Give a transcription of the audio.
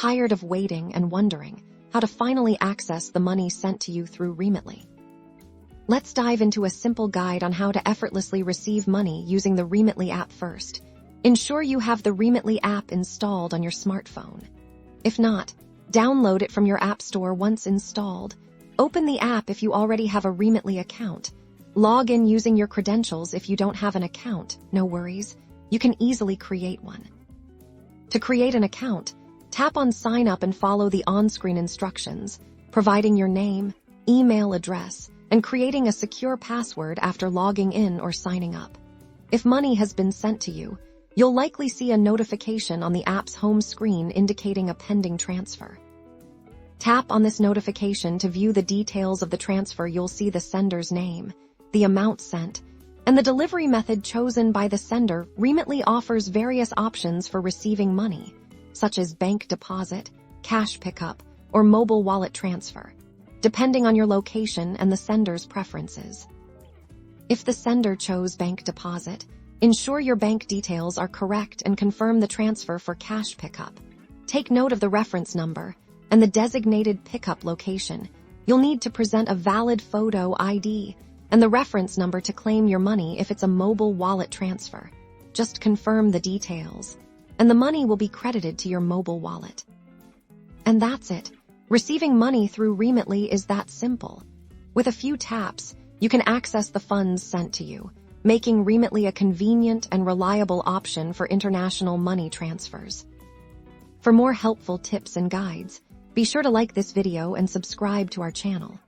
tired of waiting and wondering how to finally access the money sent to you through Remitly? Let's dive into a simple guide on how to effortlessly receive money using the Remitly app first. Ensure you have the Remitly app installed on your smartphone. If not, download it from your app store once installed. Open the app if you already have a Remitly account. Log in using your credentials if you don't have an account. No worries, you can easily create one. To create an account, tap on Sign Up and follow the on-screen instructions, providing your name, email address, and creating a secure password after logging in or signing up. If money has been sent to you, you'll likely see a notification on the app's home screen indicating a pending transfer. Tap on this notification to view the details of the transfer. You'll see the sender's name, the amount sent, and the delivery method chosen by the sender. Remitly offers various options for receiving money, such as bank deposit, cash pickup, or mobile wallet transfer, depending on your location and the sender's preferences. If the sender chose bank deposit, ensure your bank details are correct and confirm the transfer for cash pickup. Take note of the reference number and the designated pickup location. You'll need to present a valid photo ID and the reference number to claim your money if it's a mobile wallet transfer. Just confirm the details, and the money will be credited to your mobile wallet. And that's it. Receiving money through Remitly is that simple. With a few taps, you can access the funds sent to you, making Remitly a convenient and reliable option for international money transfers. For more helpful tips and guides, be sure to like this video and subscribe to our channel.